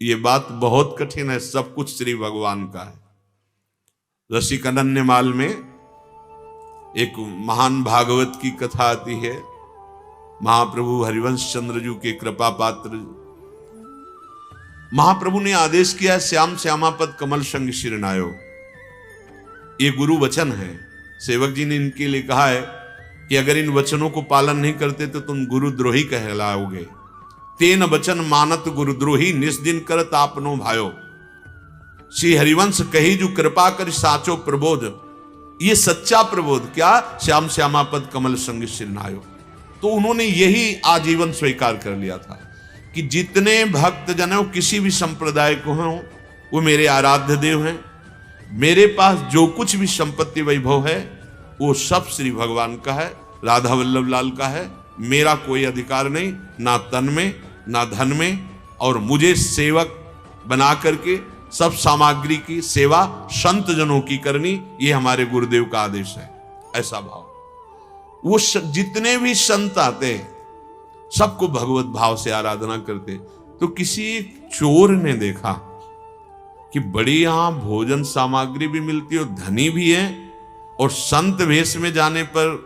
ये बात बहुत कठिन है, सब कुछ श्री भगवान का है। रसिक अनन्यमाल में एक महान भागवत की कथा आती है। महाप्रभु हरिवंश चंद्र जी के कृपा पात्र महाप्रभु ने आदेश किया, श्याम श्यामापद कमल संग शिरनायो। ये गुरु वचन है। सेवक जी ने इनके लिए कहा है कि अगर इन वचनों को पालन नहीं करते तो तुम गुरुद्रोही कहलाओगे। तेन वचन मानत गुरुद्रोही निस्दिन करत आपनो भायो। श्री हरिवंश कही जो कृपा कर साचो प्रबोध। ये सच्चा प्रबोध क्या? श्याम श्यामापद कमल संग शिरनायो। तो उन्होंने यही आजीवन स्वीकार कर लिया था कि जितने भक्त जन हो, किसी भी संप्रदाय को हो, वो मेरे आराध्य देव हैं। मेरे पास जो कुछ भी संपत्ति वैभव है वो सब श्री भगवान का है, राधा वल्लभ लाल का है। मेरा कोई अधिकार नहीं, ना तन में ना धन में। और मुझे सेवक बना करके सब सामग्री की सेवा संत जनों की करनी, ये हमारे गुरुदेव का आदेश है। ऐसा भाव। वो जितने भी संत आते सबको भगवत भाव से आराधना करते। तो किसी एक चोर ने देखा कि बड़ी यहां भोजन सामग्री भी मिलती है और धनी भी है, और संत वेश में जाने पर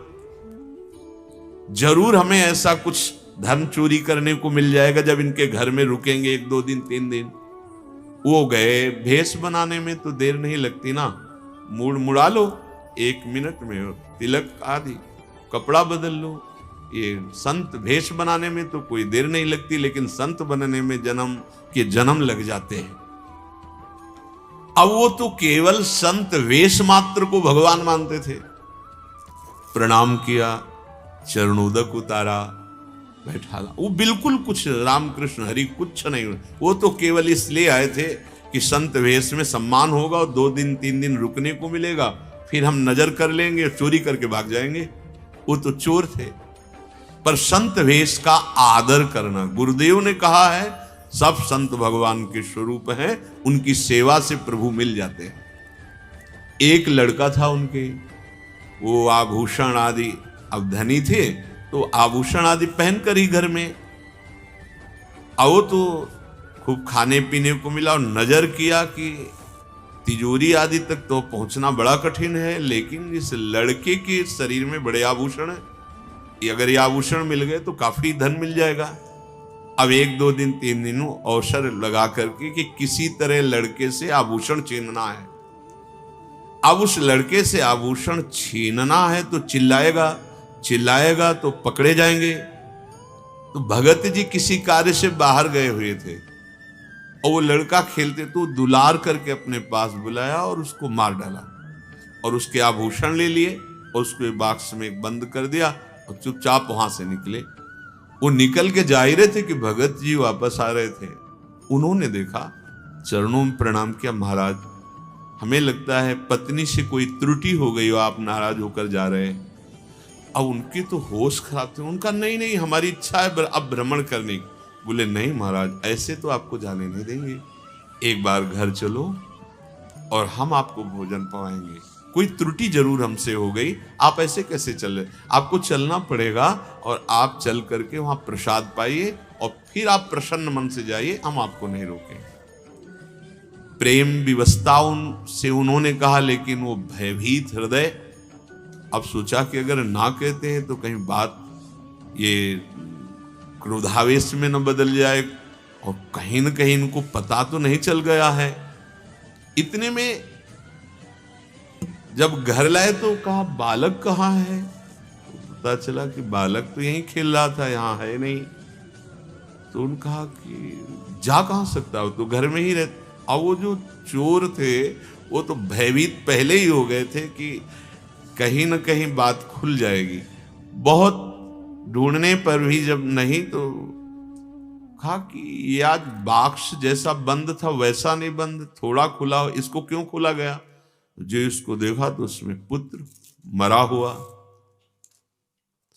जरूर हमें ऐसा कुछ धन चोरी करने को मिल जाएगा जब इनके घर में रुकेंगे 1 2 दिन 3 दिन। वो गए, भेष बनाने में तो देर नहीं लगती ना, मूड मुड़ा लो 1 मिनट में, तिलक आदि कपड़ा बदल लो। ये संत भेष बनाने में तो कोई देर नहीं लगती, लेकिन संत बनने में जन्म लग जाते हैं। अब वो तो केवल संत वेश मात्र को भगवान मानते थे। प्रणाम किया, चरणोदक उतारा, बैठा। वो बिल्कुल कुछ रामकृष्ण हरि कुछ नहीं। वो तो केवल इसलिए आए थे कि संत वेश में सम्मान होगा और 2 दिन 3 दिन रुकने को मिलेगा, फिर हम नजर कर लेंगे, चोरी करके भाग जाएंगे। वो तो चोर थे। पर संत वेश का आदर करना, गुरुदेव ने कहा है सब संत भगवान के स्वरूप हैं, उनकी सेवा से प्रभु मिल जाते हैं। एक लड़का था उनके, वो आभूषण आदि, अब धनी थे तो आभूषण आदि पहनकर ही घर में आओ, तो खूब खाने पीने को मिला। और नजर किया कि तिजोरी आदि तक तो पहुंचना बड़ा कठिन है, लेकिन इस लड़के के शरीर में बड़े आभूषण है, अगर ये आभूषण मिल गए तो काफी धन मिल जाएगा। अब 1 2 दिन 3 दिन अवसर लगा करके कि किसी तरह लड़के से आभूषण छीनना है। अब उस लड़के से आभूषण छीनना है तो चिल्लाएगा तो पकड़े जाएंगे। तो भगत जी किसी कार्य से बाहर गए हुए थे और वो लड़का खेलते तो दुलार करके अपने पास बुलाया और उसको मार डाला और उसके आभूषण ले लिए और उसको बाक्स में बंद कर दिया और चुपचाप वहां से निकले। वो निकल के जा ही रहे थे कि भगत जी वापस आ रहे थे। उन्होंने देखा, चरणों में प्रणाम किया, महाराज हमें लगता है पत्नी से कोई त्रुटि हो गई हो, आप नाराज होकर जा रहे हैं। अब उनके तो होश खराब थे। उनका नहीं हमारी इच्छा है अब भ्रमण करने की। बोले नहीं महाराज, ऐसे तो आपको जाने नहीं देंगे, एक बार घर चलो और हम आपको भोजन पवाएंगे। कोई त्रुटि जरूर हमसे हो गई, आप ऐसे कैसे चल रहे? आपको चलना पड़ेगा और आप चल करके वहां प्रसाद पाइए और फिर आप प्रसन्न मन से जाइए, हम आपको नहीं रोकेंगे। प्रेम विवशता से उन्होंने कहा, लेकिन वो भयभीत हृदय अब सोचा कि अगर ना कहते हैं तो कहीं बात ये क्रोधावेश में न बदल जाए और कहीं न कहीं इनको पता तो नहीं चल गया है। इतने में जब घर लाए तो कहा बालक कहाँ है? तो पता चला कि बालक तो यहीं खेल रहा था, यहाँ है नहीं। तो उन्होंने कहा कि जा कहाँ सकता हो, तो घर में ही रहते। अब वो जो चोर थे वो तो भयभीत पहले ही हो गए थे कि कहीं न कहीं बात खुल जाएगी। बहुत ढूंढने पर भी जब नहीं, तो कहा कि ये आज बाक्स जैसा बंद था वैसा नहीं बंद, थोड़ा खुला, इसको क्यों खोला गया? जो इसको देखा तो उसमें पुत्र मरा हुआ।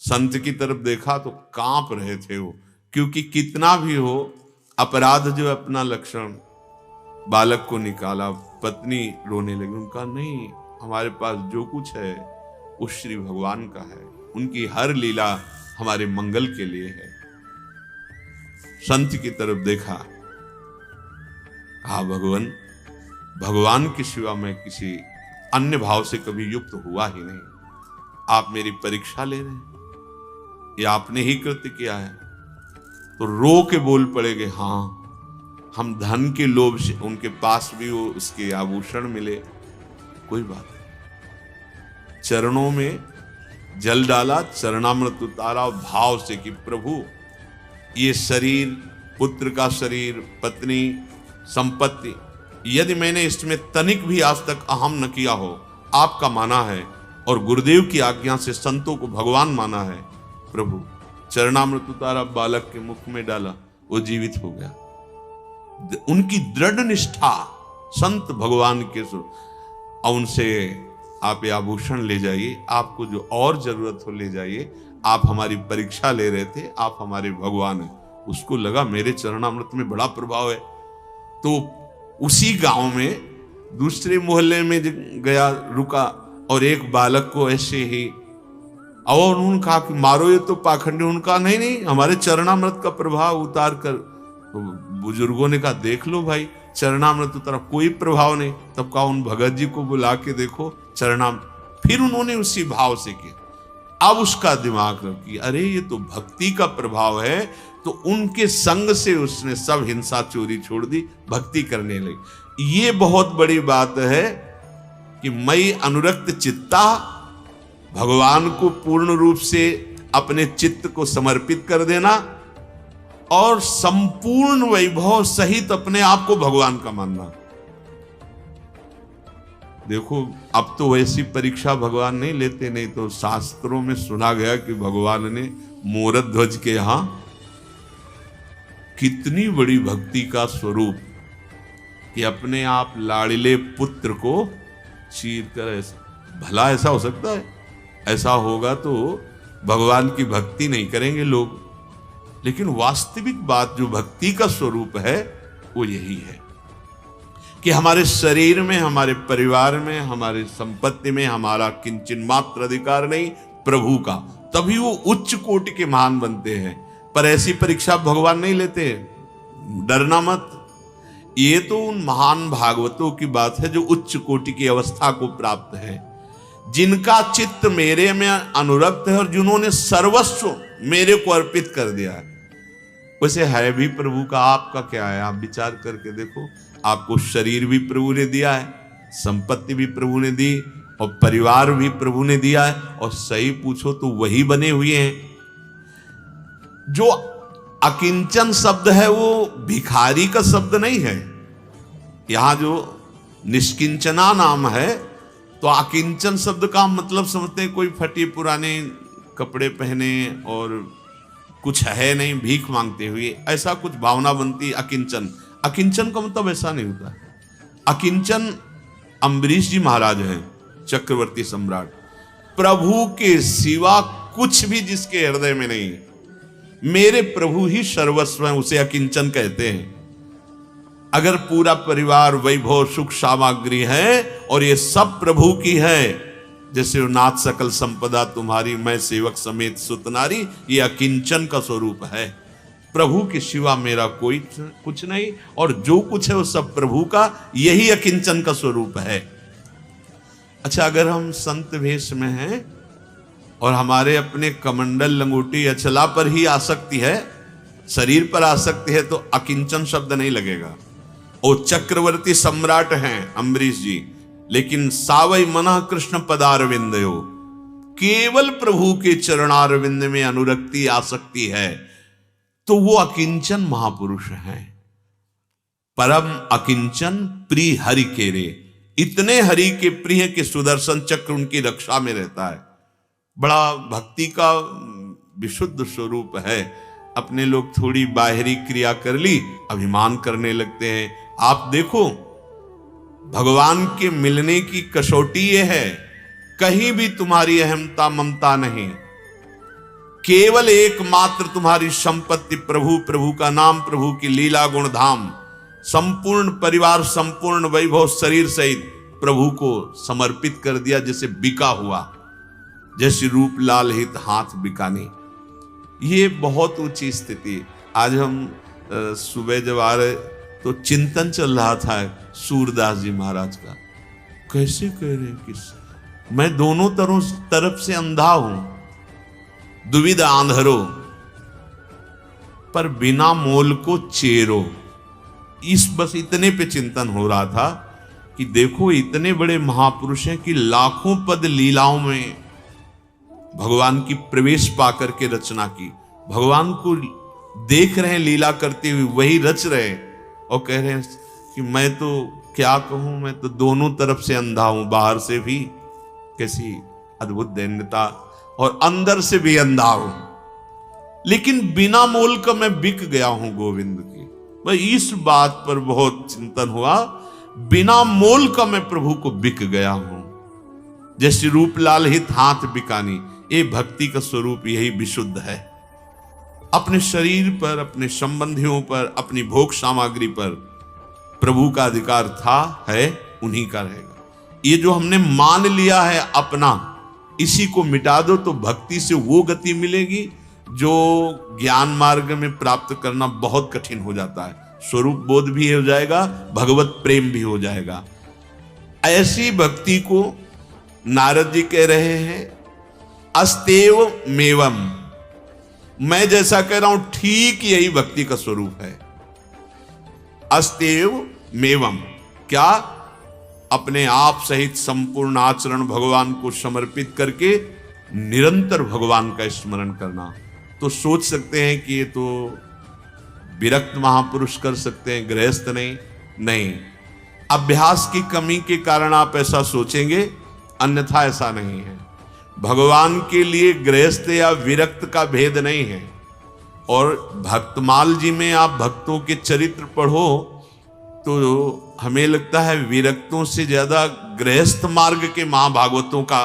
संत की तरफ देखा तो कांप रहे थे वो, क्योंकि कितना भी हो अपराध जो अपना लक्षण। बालक को निकाला, पत्नी रोने लगी। उनका नहीं, हमारे पास जो कुछ है वो श्री भगवान का है, उनकी हर लीला हमारे मंगल के लिए है। संत की तरफ देखा कहा भगवान, भगवान की सिवा मैं किसी अन्य भाव से कभी युक्त हुआ ही नहीं। आप मेरी परीक्षा ले रहे हैं, ये आपने ही कृत्य किया है। तो रो के बोल पड़ेगे, हाँ हम धन के लोभ से, उनके पास भी वो उसके आभूषण मिले, कोई बात नहीं। चरणों में जल डाला, चरणामृत उतारा भाव से कि प्रभु ये शरीर, पुत्र का शरीर, पत्नी, संपत्ति, यदि मैंने इसमें तनिक भी आज तक अहम न किया हो, आपका माना है और गुरुदेव की आज्ञा से संतों को भगवान माना है, प्रभु चरणामृत उतारा, बालक के मुख में डाला, वो जीवित हो गया। उनकी दृढ़ निष्ठा संत भगवान के और उनसे आप ये आभूषण ले जाइए, आपको जो और जरूरत हो ले जाइए, आप हमारी परीक्षा ले रहे थे, आप हमारे भगवान हैं। उसको लगा मेरे चरणामृत में बड़ा प्रभाव है, तो उसी गांव में दूसरे मोहल्ले में गया, रुका और एक बालक को ऐसे ही, और उन्होंने कहा कि मारो ये तो पाखंडी। उनका नहीं नहीं, हमारे चरणामृत का प्रभाव उतार कर। तो बुजुर्गों ने कहा देख लो भाई, चरणामृत उतारा, कोई प्रभाव नहीं। तब कहा उन भगत जी को बुला के देखो चरणामृत। फिर उन्होंने उसी भाव से किया। अब उसका दिमाग रखी, अरे ये तो भक्ति का प्रभाव है। तो उनके संग से उसने सब हिंसा चोरी छोड़ दी, भक्ति करने लगी। ये बहुत बड़ी बात है कि मई अनुरक्त चित्ता, भगवान को पूर्ण रूप से अपने चित्त को समर्पित कर देना और संपूर्ण वैभव सहित अपने आप को भगवान का मानना। देखो अब तो वैसी परीक्षा भगवान नहीं लेते, नहीं तो शास्त्रों में सुना गया कि भगवान ने मोरत ध्वज के यहां कितनी बड़ी भक्ति का स्वरूप कि अपने आप लाड़िले पुत्र को चीर कर, ऐसा भला ऐसा हो सकता है? ऐसा होगा तो भगवान की भक्ति नहीं करेंगे लोग। लेकिन वास्तविक बात जो भक्ति का स्वरूप है वो यही है कि हमारे शरीर में, हमारे परिवार में, हमारे संपत्ति में हमारा किंचन मात्र अधिकार नहीं, प्रभु का। तभी वो उच्च कोटि के महान बनते हैं। पर ऐसी परीक्षा भगवान नहीं लेते, डरना मत। ये तो उन महान भागवतों की बात है जो उच्च कोटि की अवस्था को प्राप्त है, जिनका चित्त मेरे में अनुरक्त है और जिन्होंने सर्वस्व मेरे को अर्पित कर दिया है। वैसे है भी प्रभु का, आपका क्या है? आप विचार करके देखो। आपको शरीर भी प्रभु ने दिया है, संपत्ति भी प्रभु ने दी और परिवार भी प्रभु ने दिया है। और सही पूछो तो वही बने हुए हैं। जो अकिंचन शब्द है वो भिखारी का शब्द नहीं है। यहां जो निष्किंचना नाम है, तो अकिंचन शब्द का मतलब समझते हैं कोई फटे पुराने कपड़े पहने और कुछ है नहीं, भीख मांगते हुए, ऐसा कुछ भावना बनती। अकिंचन, अकिंचन का मतलब ऐसा नहीं होता। अकिंचन अम्बरीश जी महाराज हैं, चक्रवर्ती सम्राट। प्रभु के सिवा कुछ भी जिसके हृदय में नहीं, मेरे प्रभु ही सर्वस्व हैं, उसे अकिंचन कहते हैं। अगर पूरा परिवार, वैभव, सुख सामग्री है और ये सब प्रभु की है, जैसे नाथ सकल संपदा तुम्हारी, मैं सेवक समेत सुतनारी, ये अकिंचन का स्वरूप है। प्रभु के सिवा मेरा कोई कुछ नहीं और जो कुछ है वो सब प्रभु का, यही अकिंचन का स्वरूप है। अच्छा, अगर हम संत वेश में हैं और हमारे अपने कमंडल, लंगोटी, अचला पर ही आसक्ति है, शरीर पर आसक्ति है, तो अकिंचन शब्द नहीं लगेगा। और चक्रवर्ती सम्राट हैं अम्बरीश जी, लेकिन सावई मना कृष्ण पदारविंदयो, केवल प्रभु के चरणारविंद में अनुरक्ति आसक्ति है, तो वो अकिंचन महापुरुष हैं। परम अकिंचन प्रिय हरि के रे, इतने हरि के प्रिय के सुदर्शन चक्र उनकी रक्षा में रहता है। बड़ा भक्ति का विशुद्ध स्वरूप है। अपने लोग थोड़ी बाहरी क्रिया कर ली, अभिमान करने लगते हैं। आप देखो, भगवान के मिलने की कसौटी ये है, कहीं भी तुम्हारी अहमता ममता नहीं, केवल एकमात्र तुम्हारी संपत्ति प्रभु, प्रभु का नाम, प्रभु की लीला गुण धाम, संपूर्ण परिवार, संपूर्ण वैभव शरीर सहित प्रभु को समर्पित कर दिया, जैसे बिका हुआ, जैसे रूप लाल हित हाथ बिकानी। ये बहुत ऊंची स्थिति। आज हम सुबह जब आ रहे तो चिंतन चल रहा था सूरदास जी महाराज का, कैसे कह रहे हैं किस, मैं दोनों तरफ से अंधा हूं, दुविधा आंधरो, पर बिना मोल को चेरो। इस बस इतने पे चिंतन हो रहा था कि देखो इतने बड़े महापुरुष हैं कि लाखों पद लीलाओं में भगवान की प्रवेश पाकर के रचना की, भगवान को देख रहे हैं लीला करते हुए, वही रच रहे और कह रहे हैं कि मैं तो क्या कहूं, मैं तो दोनों तरफ से अंधा हूं, बाहर से भी कैसी अद्भुत दैन्यता और अंदर से भी अंधा हूं, लेकिन बिना मोल का मैं बिक गया हूं गोविंद की। भाई इस बात पर बहुत चिंतन हुआ, बिना मोल का मैं प्रभु को बिक गया हूं। जैसे रूप लाल हित हाथ बिकानी, ये भक्ति का स्वरूप यही विशुद्ध है। अपने शरीर पर, अपने संबंधियों पर, अपनी भोग सामग्री पर प्रभु का अधिकार था, है, उन्हीं का रहेगा। ये जो हमने मान लिया है अपना, इसी को मिटा दो तो भक्ति से वो गति मिलेगी जो ज्ञान मार्ग में प्राप्त करना बहुत कठिन हो जाता है। स्वरूप बोध भी हो जाएगा, भगवत प्रेम भी हो जाएगा। ऐसी भक्ति को नारद जी कह रहे हैं अस्तेव मेवम, मैं जैसा कह रहा हूं ठीक यही भक्ति का स्वरूप है। अस्तेव मेवम, क्या? अपने आप सहित संपूर्ण आचरण भगवान को समर्पित करके निरंतर भगवान का स्मरण करना। तो सोच सकते हैं कि ये तो विरक्त महापुरुष कर सकते हैं, गृहस्थ नहीं। अभ्यास की कमी के कारण आप ऐसा सोचेंगे, अन्यथा ऐसा नहीं है। भगवान के लिए गृहस्थ या विरक्त का भेद नहीं है। और भक्तमाल जी में आप भक्तों के चरित्र पढ़ो तो हमें लगता है विरक्तों से ज्यादा गृहस्थ मार्ग के महाभागवतों का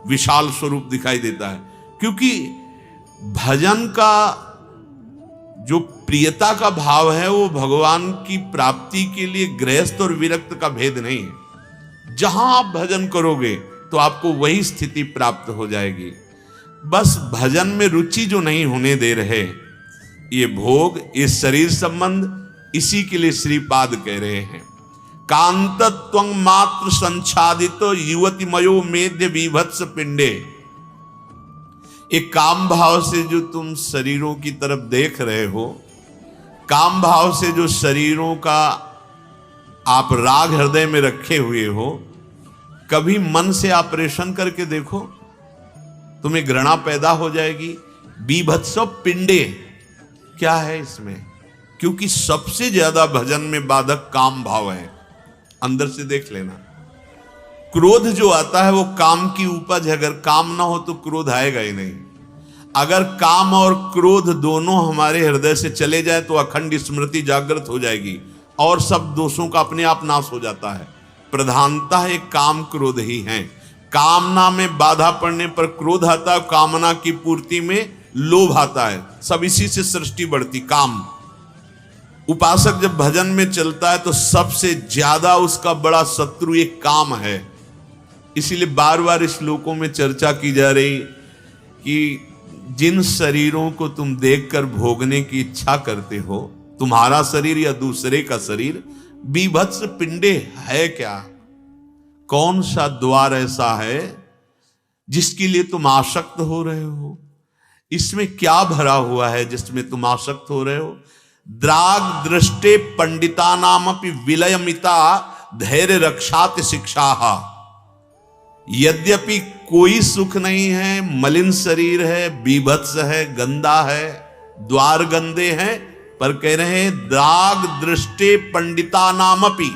विशाल स्वरूप दिखाई देता है, क्योंकि भजन का जो प्रियता का भाव है वो भगवान की प्राप्ति के लिए गृहस्थ और विरक्त का भेद नहीं है। जहां आप भजन करोगे तो आपको वही स्थिति प्राप्त हो जाएगी। बस भजन में रुचि जो नहीं होने दे रहे, ये भोग, ये शरीर संबंध, इसी के लिए श्रीपाद कह रहे हैं कांतत्वं मात्र संचादित युवती मयो मेद्य विभत्स पिंडे। एक काम भाव से जो तुम शरीरों की तरफ देख रहे हो, काम भाव से जो शरीरों का आप राग हृदय में रखे हुए हो, कभी मन से ऑपरेशन करके देखो, तुम्हें घृणा पैदा हो जाएगी। बीभत्स पिंडे, क्या है इसमें? क्योंकि सबसे ज्यादा भजन में बाधक काम भाव है। अंदर से देख लेना, क्रोध जो आता है वो काम की उपज है। अगर काम ना हो तो क्रोध आएगा ही नहीं। अगर काम और क्रोध दोनों हमारे हृदय से चले जाए तो अखंड स्मृति जागृत हो जाएगी और सब दोषों का अपने आप नाश हो जाता है। प्रधानता है काम क्रोध ही है। कामना में बाधा पड़ने पर क्रोध आता है, कामना की पूर्ति में लोभ आता है। सब इसी से सृष्टि बढ़ती, काम। उपासक जब भजन में चलता है तो सबसे ज्यादा उसका बड़ा शत्रु एक काम है। इसीलिए बार बार इस श्लोकों में चर्चा की जा रही कि जिन शरीरों को तुम देखकर भोगने की इच्छा करते हो, तुम्हारा शरीर या दूसरे का शरीर, बीभत्स पिंडे है क्या? कौन सा द्वार ऐसा है जिसके लिए तुम आसक्त हो रहे हो? इसमें क्या भरा हुआ है जिसमें तुम आसक्त हो रहे हो? द्राग दृष्टे पंडिता नामपि विलयमिता धैर्य रक्षात शिक्षा। यद्यपि कोई सुख नहीं है, मलिन शरीर है, बीभत्स है, गंदा है, द्वार गंदे हैं, पर कह रहे हैं द्राग दृष्टे पंडिता नामपि,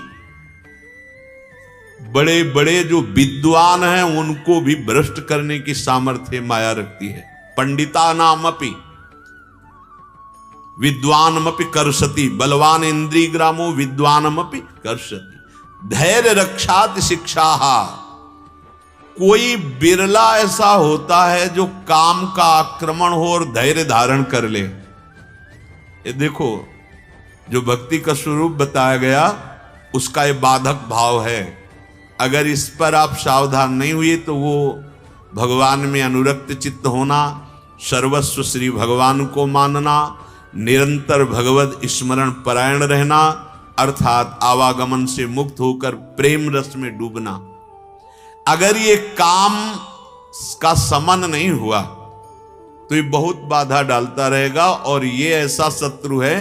बड़े बड़े जो विद्वान हैं उनको भी भ्रष्ट करने की सामर्थ्य माया रखती है। पंडिता नामपि विद्वानमपि कर्षति, बलवान इंद्रिय ग्रामो विद्वानमपि कर्षति। धैर्य रक्षात शिक्षा। कोई बिरला ऐसा होता है जो काम का आक्रमण हो और धैर्य धारण कर ले। ये देखो, जो भक्ति का स्वरूप बताया गया उसका ये बाधक भाव है। अगर इस पर आप सावधान नहीं हुए तो वो भगवान में अनुरक्त चित्त होना, सर्वस्व श्री भगवान को मानना, निरंतर भगवत स्मरण परायण रहना, अर्थात आवागमन से मुक्त होकर प्रेम रस में डूबना। अगर ये काम का समन नहीं हुआ तो ये बहुत बाधा डालता रहेगा, और ये ऐसा शत्रु है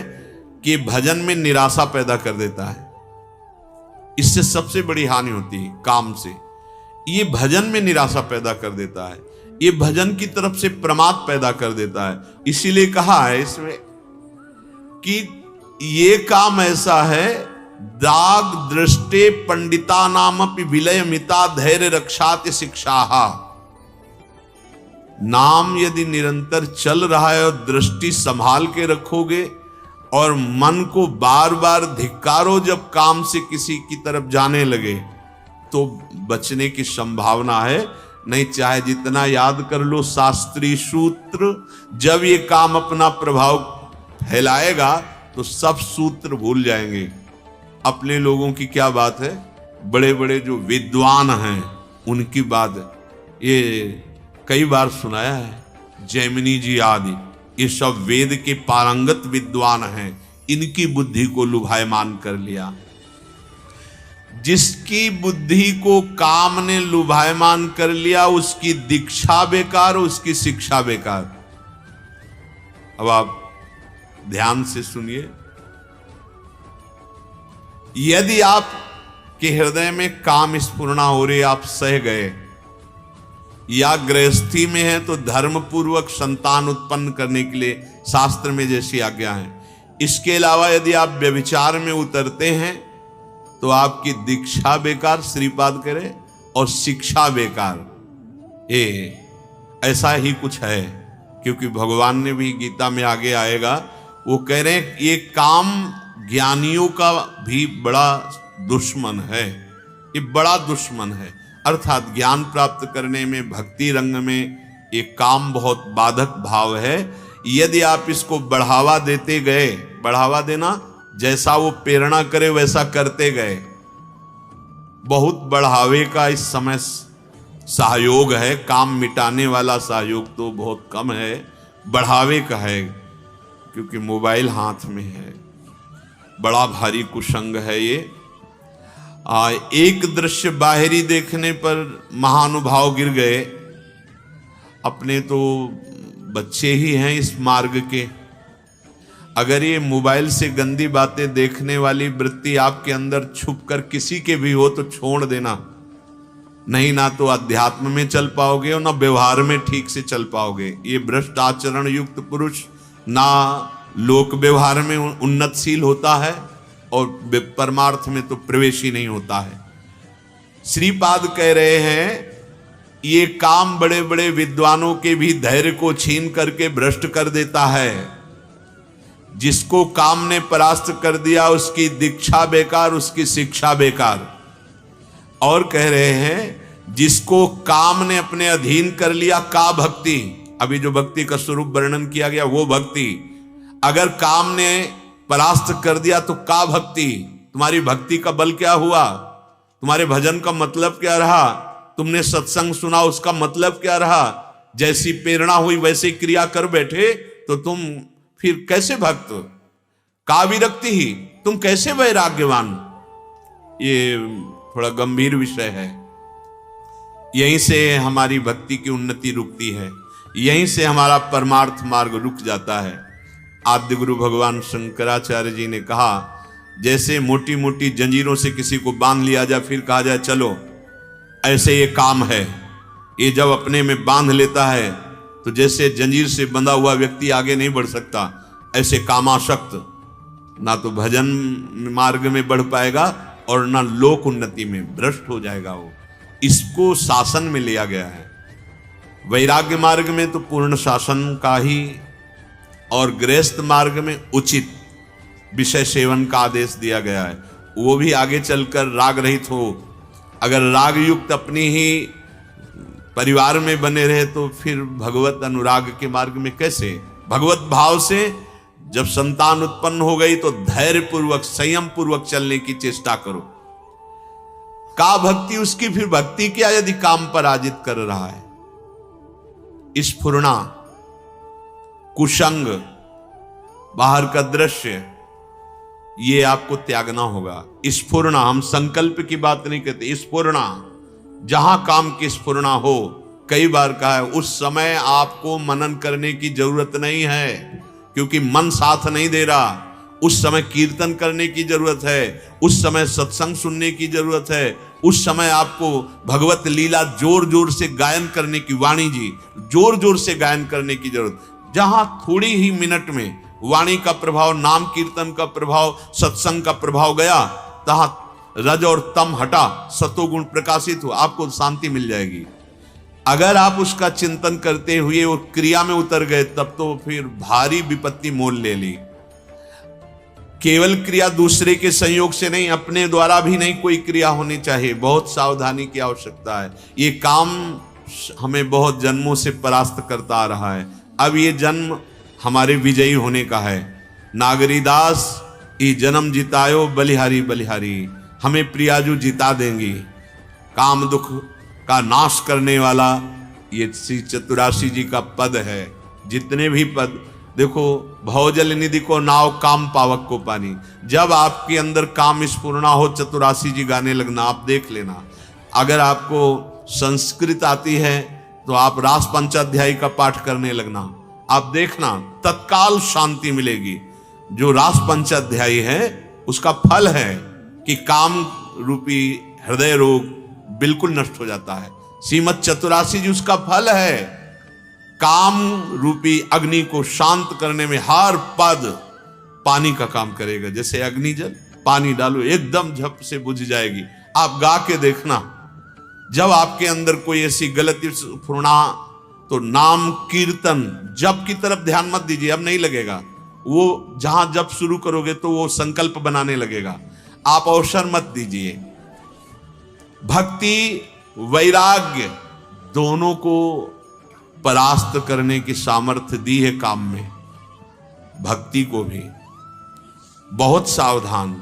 कि भजन में निराशा पैदा कर देता है। इससे सबसे बड़ी हानि होती है काम से। ये भजन में निराशा पैदा कर देता है, ये भजन की तरफ से प्रमाद पैदा कर देता है। इसीलिए कहा है इसमें कि ये काम ऐसा है, दाग दृष्टे पंडिता नामपि विलयमिता धैर्य रक्षात शिक्षाहा। नाम यदि निरंतर चल रहा है और दृष्टि संभाल के रखोगे और मन को बार बार धिक्कारो जब काम से किसी की तरफ जाने लगे, तो बचने की संभावना है। नहीं चाहे जितना याद कर लो शास्त्रीय सूत्र, जब ये काम अपना प्रभाव फैलाएगा तो सब सूत्र भूल जाएंगे। अपने लोगों की क्या बात है, बड़े बड़े जो विद्वान हैं उनकी बात ये कई बार सुनाया है। जैमिनी जी आदि ये सब वेद के पारंगत विद्वान हैं, इनकी बुद्धि को लुभायमान कर लिया। जिसकी बुद्धि को काम ने लुभायमान कर लिया, उसकी दीक्षा बेकार, उसकी शिक्षा बेकार। अब आप ध्यान से सुनिए, यदि आप के हृदय में काम स्फुरना हो रही, आप सह गए, या गृहस्थी में है तो धर्म पूर्वक संतान उत्पन्न करने के लिए शास्त्र में जैसी आज्ञा है। इसके अलावा यदि आप व्यभिचार में उतरते हैं तो आपकी दीक्षा बेकार, श्रीपाद करे, और शिक्षा बेकार। ऐसा ही कुछ है, क्योंकि भगवान ने भी गीता में आगे आएगा, वो कह रहे हैं ये काम ज्ञानियों का भी बड़ा दुश्मन है, ये बड़ा दुश्मन है। अर्थात ज्ञान प्राप्त करने में, भक्ति रंग में ये काम बहुत बाधक भाव है। यदि आप इसको बढ़ावा देते गए, बढ़ावा देना जैसा वो प्रेरणा करे वैसा करते गए, बहुत बढ़ावे का इस समय सहयोग है, काम मिटाने वाला सहयोग तो बहुत कम है, बढ़ावे का है, क्योंकि मोबाइल हाथ में है। बड़ा भारी कुसंग है ये। एक दृश्य बाहरी देखने पर महानुभाव गिर गए। अपने तो बच्चे ही हैं इस मार्ग के। अगर ये मोबाइल से गंदी बातें देखने वाली वृत्ति आपके अंदर छुप कर किसी के भी हो तो छोड़ देना, नहीं ना तो अध्यात्म में चल पाओगे और ना व्यवहार में ठीक से चल पाओगे। ये भ्रष्ट आचरण युक्त पुरुष ना लोक व्यवहार में उन्नतशील होता है और परमार्थ में तो प्रवेश ही नहीं होता है। श्रीपाद कह रहे हैं ये काम बड़े बड़े विद्वानों के भी धैर्य को छीन करके भ्रष्ट कर देता है। जिसको काम ने परास्त कर दिया उसकी दीक्षा बेकार, उसकी शिक्षा बेकार। और कह रहे हैं जिसको काम ने अपने अधीन कर लिया, का भक्ति, अभी जो भक्ति का स्वरूप वर्णन किया गया वो भक्ति, अगर काम ने परास्त कर दिया तो का भक्ति। तुम्हारी भक्ति का बल क्या हुआ, तुम्हारे भजन का मतलब क्या रहा, तुमने सत्संग सुना उसका मतलब क्या रहा। जैसी प्रेरणा हुई वैसी क्रिया कर बैठे तो तुम फिर कैसे भक्त, का विरक्ति ही, तुम कैसे वैराग्यवान। ये थोड़ा गंभीर विषय है। यहीं से हमारी भक्ति की उन्नति रुकती है, यहीं से हमारा परमार्थ मार्ग रुक जाता है। आद्य गुरु भगवान शंकराचार्य जी ने कहा, जैसे मोटी मोटी जंजीरों से किसी को बांध लिया जाए फिर कहा जाए चलो, ऐसे ये काम है। ये जब अपने में बांध लेता है तो जैसे जंजीर से बंधा हुआ व्यक्ति आगे नहीं बढ़ सकता, ऐसे कामासक्त ना तो भजन मार्ग में बढ़ पाएगा और ना लोक उन्नति में, भ्रष्ट हो जाएगा वो। इसको शासन में लिया गया है। वैराग्य मार्ग में तो पूर्ण शासन का ही, और गृहस्थ मार्ग में उचित विषय सेवन का आदेश दिया गया है। वो भी आगे चलकर राग रहित हो। अगर राग युक्त अपनी ही परिवार में बने रहे तो फिर भगवत अनुराग के मार्ग में कैसे। भगवत भाव से जब संतान उत्पन्न हो गई तो धैर्य पूर्वक, संयम पूर्वक चलने की चेष्टा करो। का भक्ति, उसकी फिर भक्ति क्या यदि काम पराजित कर रहा है। स्फुरना, कुसंग, बाहर का दृश्य, ये आपको त्यागना होगा। स्फुरना, हम संकल्प की बात नहीं कहते, स्फुरना, जहां काम की स्फुरना हो। कई बार कहा है, उस समय आपको मनन करने की जरूरत नहीं है, क्योंकि मन साथ नहीं दे रहा। उस समय कीर्तन करने की जरूरत है, उस समय सत्संग सुनने की जरूरत है, उस समय आपको भगवत लीला जोर जोर से गायन करने की, वाणी जी जोर जोर से गायन करने की जरूरत। जहां थोड़ी ही मिनट में वाणी का प्रभाव, नाम कीर्तन का प्रभाव, सत्संग का प्रभाव गया, तहां रज और तम हटा, सतोगुण प्रकाशित हो, आपको शांति मिल जाएगी। अगर आप उसका चिंतन करते हुए और क्रिया में उतर गए, तब तो फिर भारी विपत्ति मोल ले ली। केवल क्रिया दूसरे के संयोग से नहीं, अपने द्वारा भी नहीं कोई क्रिया होनी चाहिए। बहुत सावधानी की आवश्यकता है। ये काम हमें बहुत जन्मों से परास्त करता आ रहा है। अब ये जन्म हमारे विजयी होने का है। नागरीदास ये जन्म जितायो बलिहारी बलिहारी, हमें प्रियाजू जिता देंगी। काम दुख का नाश करने वाला ये श्री चतुराशी जी का पद है। जितने भी पद देखो, भवजल निधि को नाव, काम पावक को पानी। जब आपके अंदर काम स्फुरना हो, चतुराशी जी गाने लगना, आप देख लेना। अगर आपको संस्कृत आती है तो आप रास पंचाध्यायी का पाठ करने लगना, आप देखना तत्काल शांति मिलेगी। जो रास पंचाध्यायी है उसका फल है कि काम रूपी हृदय रोग बिल्कुल नष्ट हो जाता है। श्रीमद चतुराशी जी उसका फल है। काम रूपी अग्नि को शांत करने में हर पद पानी का काम करेगा। जैसे अग्नि जल, पानी डालो एकदम झप से बुझ जाएगी। आप गा के देखना, जब आपके अंदर कोई ऐसी गलती फुरना, तो नाम कीर्तन जप की तरफ ध्यान मत दीजिए, अब नहीं लगेगा। वो जहां जप शुरू करोगे तो वो संकल्प बनाने लगेगा, आप अवसर मत दीजिए। भक्ति वैराग्य दोनों को परास्त करने की सामर्थ्य दी है काम में। भक्ति को भी बहुत सावधान।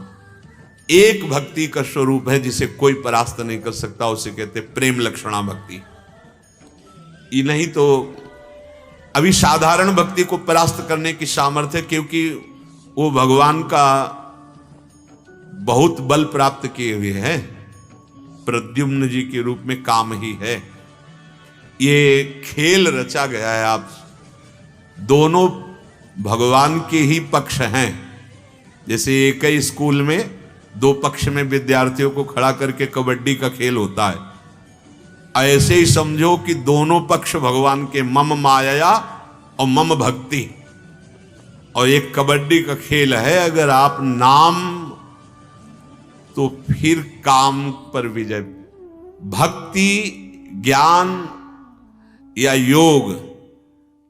एक भक्ति का स्वरूप है जिसे कोई परास्त नहीं कर सकता, उसे कहते प्रेम लक्षणा भक्ति। ये नहीं तो अभी साधारण भक्ति को परास्त करने की सामर्थ्य, क्योंकि वो भगवान का बहुत बल प्राप्त किए हुए हैं। प्रद्युम्न जी के रूप में काम ही है। ये खेल रचा गया है। आप दोनों भगवान के ही पक्ष हैं। जैसे एक ही स्कूल में दो पक्ष में विद्यार्थियों को खड़ा करके कबड्डी का खेल होता है, ऐसे ही समझो कि दोनों पक्ष भगवान के, मम माया और मम भक्ति। और एक कबड्डी का खेल है। अगर आप नाम तो फिर काम पर विजय। भक्ति, ज्ञान या योग,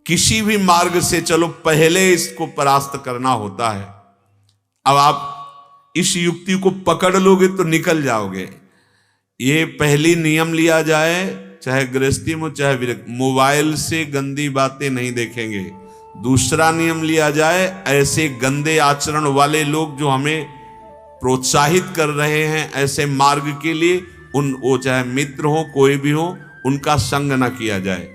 किसी भी मार्ग से चलो, पहले इसको परास्त करना होता है। अब आप इस युक्ति को पकड़ लोगे तो निकल जाओगे। ये पहली नियम लिया जाए, चाहे गृहस्थी में चाहे विरक्त, मोबाइल से गंदी बातें नहीं देखेंगे। दूसरा नियम लिया जाए, ऐसे गंदे आचरण वाले लोग जो हमें प्रोत्साहित कर रहे हैं ऐसे मार्ग के लिए, वो चाहे मित्र हो कोई भी हो, उनका संग ना किया जाए।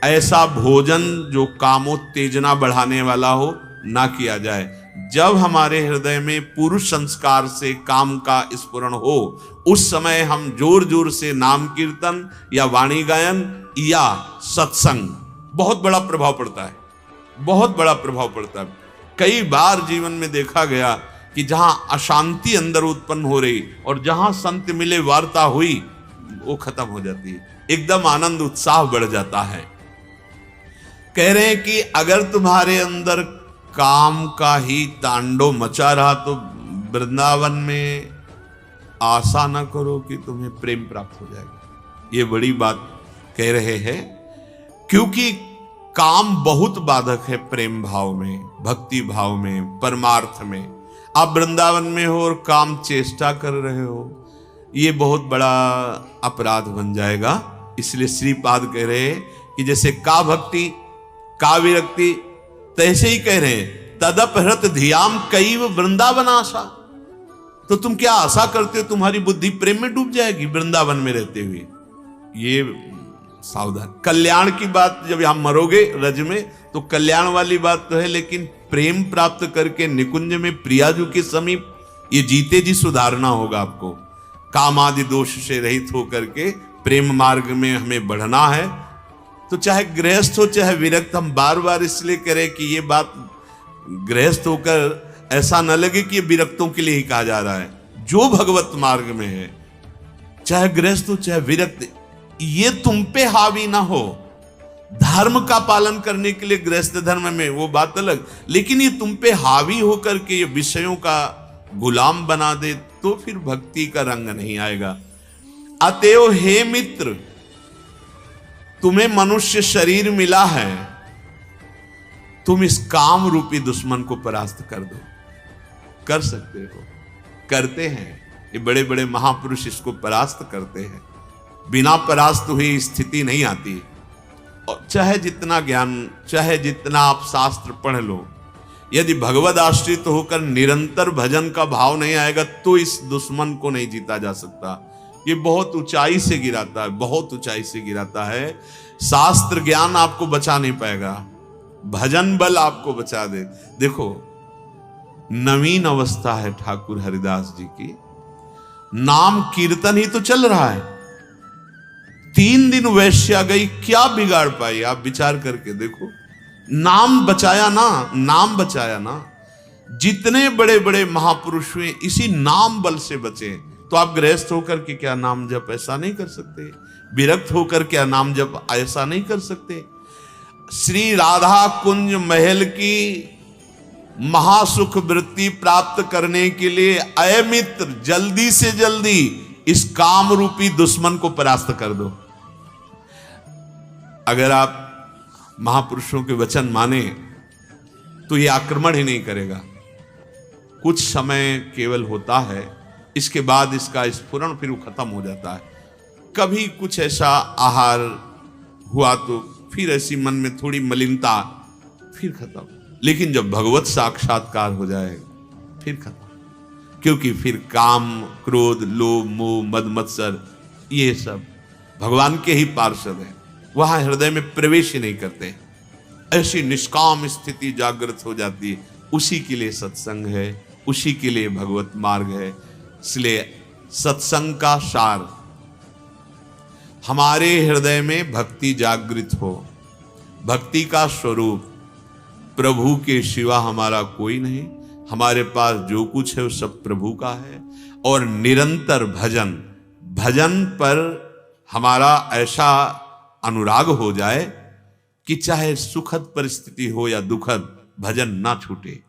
ऐसा भोजन जो कामोत्तेजना बढ़ाने वाला हो ना किया जाए। जब हमारे हृदय में पुरुष संस्कार से काम का स्फुरण हो, उस समय हम जोर जोर से नाम कीर्तन या वाणी गायन या सत्संग, बहुत बड़ा प्रभाव पड़ता है, बहुत बड़ा प्रभाव पड़ता है। कई बार जीवन में देखा गया कि जहां अशांति अंदर उत्पन्न हो रही और जहां संत मिले, वार्ता हुई, वो खत्म हो जाती है, एकदम आनंद उत्साह बढ़ जाता है। कह रहे हैं कि अगर तुम्हारे अंदर काम का ही तांडव मचा रहा तो वृंदावन में आशा न करो कि तुम्हें प्रेम प्राप्त हो जाएगा। ये बड़ी बात कह रहे हैं, क्योंकि काम बहुत बाधक है प्रेम भाव में, भक्ति भाव में, परमार्थ में। आप वृंदावन में हो और काम चेष्टा कर रहे हो, ये बहुत बड़ा अपराध बन जाएगा। इसलिए श्रीपाद कह रहे हैं कि जैसे का भक्ति का विरक्ति, तैसे ही कह रहे हैं तदपहृत धियाम कैव वृंदावन आशा। तो तुम क्या आशा करते हो तुम्हारी बुद्धि प्रेम में डूब जाएगी वृंदावन में रहते हुए? ये सावधान। कल्याण की बात, जब हम मरोगे रज में तो कल्याण वाली बात तो है, लेकिन प्रेम प्राप्त करके निकुंज में प्रियाजू के समीप ये जीते जी सुधारना होगा आपको। काम आदि दोष से रहित होकर के प्रेम मार्ग में हमें बढ़ना है। तो चाहे गृहस्थ हो चाहे विरक्त, हम बार बार इसलिए करें कि ये बात गृहस्थ होकर ऐसा न लगे कि ये विरक्तों के लिए ही कहा जा रहा है। जो भगवत मार्ग में है, चाहे गृहस्थ हो चाहे विरक्त, ये तुम पे हावी ना हो। धर्म का पालन करने के लिए गृहस्थ धर्म में वो बात अलग, लेकिन ये तुम पे हावी होकर के ये विषयों का गुलाम बना दे तो फिर भक्ति का रंग नहीं आएगा। अतएव हे मित्र, तुम्हें मनुष्य शरीर मिला है, तुम इस काम रूपी दुश्मन को परास्त कर दो। कर सकते हो, करते हैं। ये बड़े बड़े महापुरुष इसको परास्त करते हैं। बिना परास्त हुई स्थिति नहीं आती। और चाहे जितना ज्ञान, चाहे जितना आप शास्त्र पढ़ लो, यदि भगवद आश्रित होकर निरंतर भजन का भाव नहीं आएगा तो इस दुश्मन को नहीं जीता जा सकता। ये बहुत ऊंचाई से गिराता है, बहुत ऊंचाई से गिराता है। शास्त्र ज्ञान आपको बचा नहीं पाएगा, भजन बल आपको बचा दे। देखो, नवीन अवस्था है ठाकुर हरिदास जी की, नाम कीर्तन ही तो चल रहा है। 3 दिन वैश्या गई, क्या बिगाड़ पाई? आप विचार करके देखो। नाम बचाया ना, नाम बचाया ना। जितने बड़े बड़े महापुरुष हुए इसी नाम बल से बचे। तो आप गृहस्थ होकर के क्या नाम जप ऐसा नहीं कर सकते? विरक्त होकर क्या नाम जप ऐसा नहीं कर सकते? श्री राधा कुंज महल की महासुख वृत्ति प्राप्त करने के लिए अय मित्र, जल्दी से जल्दी इस काम रूपी दुश्मन को परास्त कर दो। अगर आप महापुरुषों के वचन माने तो ये आक्रमण ही नहीं करेगा। कुछ समय केवल होता है, इसके बाद इसका स्फुरण फिर वो खत्म हो जाता है। कभी कुछ ऐसा आहार हुआ तो फिर ऐसी मन में थोड़ी मलिनता, फिर खत्म। लेकिन जब भगवत साक्षात्कार हो जाए फिर खत्म। क्योंकि फिर काम, क्रोध, लोभ, मोह, मद मत्सर, ये सब भगवान के ही पार्षद हैं, वहां हृदय में प्रवेश ही नहीं करते। ऐसी निष्काम स्थिति जागृत हो जाती है। उसी के लिए सत्संग है, उसी के लिए भगवत मार्ग है। इसलिए सत्संग का सार, हमारे हृदय में भक्ति जागृत हो। भक्ति का स्वरूप प्रभु के सिवा हमारा कोई नहीं। हमारे पास जो कुछ है वो सब प्रभु का है। और निरंतर भजन, भजन पर हमारा ऐसा अनुराग हो जाए कि चाहे सुखद परिस्थिति हो या दुखद, भजन ना छूटे।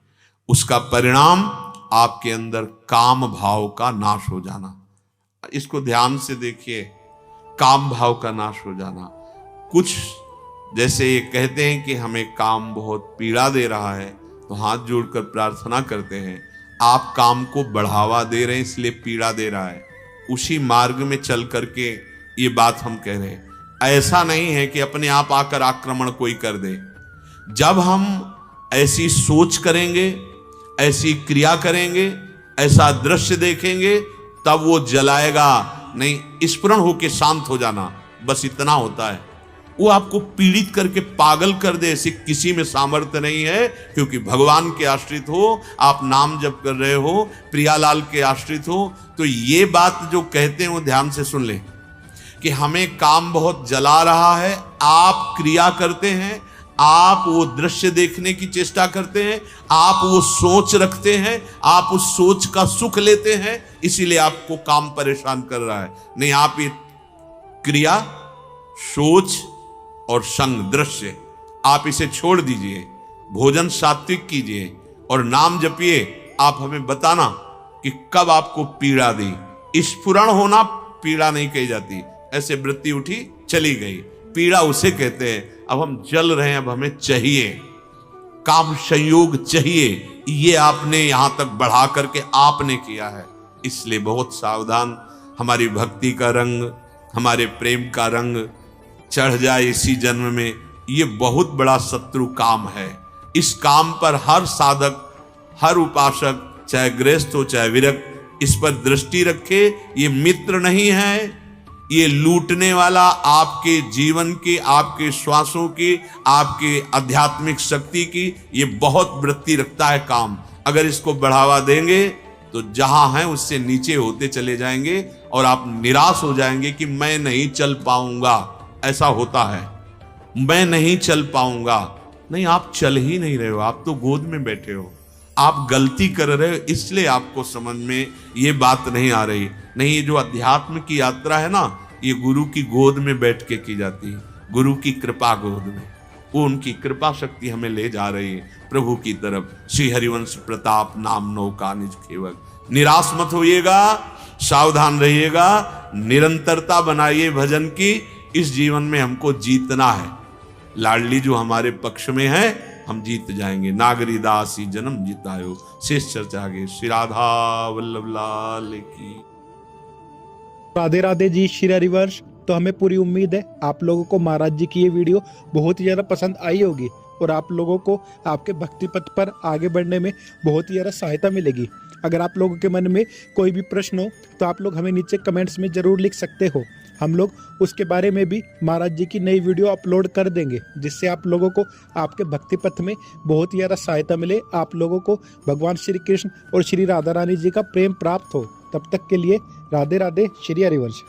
उसका परिणाम आपके अंदर काम भाव का नाश हो जाना। इसको ध्यान से देखिए, काम भाव का नाश हो जाना। कुछ जैसे ये कहते हैं कि हमें काम बहुत पीड़ा दे रहा है, तो हाथ जोड़कर प्रार्थना करते हैं, आप काम को बढ़ावा दे रहे हैं इसलिए पीड़ा दे रहा है। उसी मार्ग में चल करके ये बात हम कह रहे हैं। ऐसा नहीं है कि अपने आप आकर आक्रमण कोई कर दे। जब हम ऐसी सोच करेंगे, ऐसी क्रिया करेंगे, ऐसा दृश्य देखेंगे, तब वो जलाएगा नहीं। स्फुरण होके शांत हो जाना, बस इतना होता है। वो आपको पीड़ित करके पागल कर दे, ऐसे किसी में सामर्थ्य नहीं है। क्योंकि भगवान के आश्रित हो, आप नाम जप कर रहे हो, प्रियालाल के आश्रित हो, तो ये बात जो कहते हैं वो ध्यान से सुन ले कि हमें काम बहुत जला रहा है। आप क्रिया करते हैं, आप वो दृश्य देखने की चेष्टा करते हैं, आप वो सोच रखते हैं, आप उस सोच का सुख लेते हैं, इसीलिए आपको काम परेशान कर रहा है। नहीं, आप ये क्रिया, सोच और संग, दृश्य, आप इसे छोड़ दीजिए। भोजन सात्विक कीजिए और नाम जपिए। आप हमें बताना कि कब आपको पीड़ा दी। स्फुरण होना पीड़ा नहीं कही जाती। ऐसे वृत्ति उठी, चली गई, पीड़ा उसे कहते हैं। अब हम जल रहे हैं, अब हमें चाहिए, काम संयोग चाहिए। ये आपने यहां तक बढ़ा करके आपने किया है। इसलिए बहुत सावधान। हमारी भक्ति का रंग, हमारे प्रेम का रंग चढ़ जाए इसी जन्म में, ये बहुत बड़ा शत्रु काम है। इस काम पर हर साधक, हर उपासक, चाहे गृहस्थ हो चाहे विरक्त, इस पर दृष्टि रखे। ये मित्र नहीं है, ये लूटने वाला आपके जीवन की, आपके श्वासों की, आपके आध्यात्मिक शक्ति की ये बहुत वृत्ति रखता है काम। अगर इसको बढ़ावा देंगे तो जहां हैं उससे नीचे होते चले जाएंगे और आप निराश हो जाएंगे कि मैं नहीं चल पाऊंगा। ऐसा होता है, मैं नहीं चल पाऊंगा। नहीं, आप चल ही नहीं रहे हो, आप तो गोद में बैठे हो। आप गलती कर रहे हो, इसलिए आपको समझ में ये बात नहीं आ रही। नहीं, ये जो अध्यात्म की यात्रा है ना, ये गुरु की गोद में बैठ के की जाती है, गुरु की कृपा गोद में। वो उनकी कृपा शक्ति हमें ले जा रही है प्रभु की तरफ। श्री हरिवंश प्रताप नाम नौका निज खेवक। निराश मत होइएगा, सावधान रहिएगा, निरंतरता बनाइए भजन की। इस जीवन में हमको जीतना है। लाडली जो हमारे पक्ष में है, हम जीत जाएंगे। नागरी दासी जन्म जीतायो। शेष चर्चा आगे। श्री राधा वल्लभ लाल की। राधे राधे जी, श्री हरिवंश। तो हमें पूरी उम्मीद है आप लोगों को महाराज जी की ये वीडियो बहुत ही ज़्यादा पसंद आई होगी और आप लोगों को आपके भक्ति पथ पर आगे बढ़ने में बहुत ही ज़्यादा सहायता मिलेगी। अगर आप लोगों के मन में कोई भी प्रश्न हो तो आप लोग हमें नीचे कमेंट्स में ज़रूर लिख सकते हो। हम लोग उसके बारे में भी महाराज जी की नई वीडियो अपलोड कर देंगे, जिससे आप लोगों को आपके भक्ति पथ में बहुत ही ज़्यादा सहायता मिले, आप लोगों को भगवान श्री कृष्ण और श्री राधा रानी जी का प्रेम प्राप्त हो। तब तक के लिए राधे राधे, श्री हरिवंश।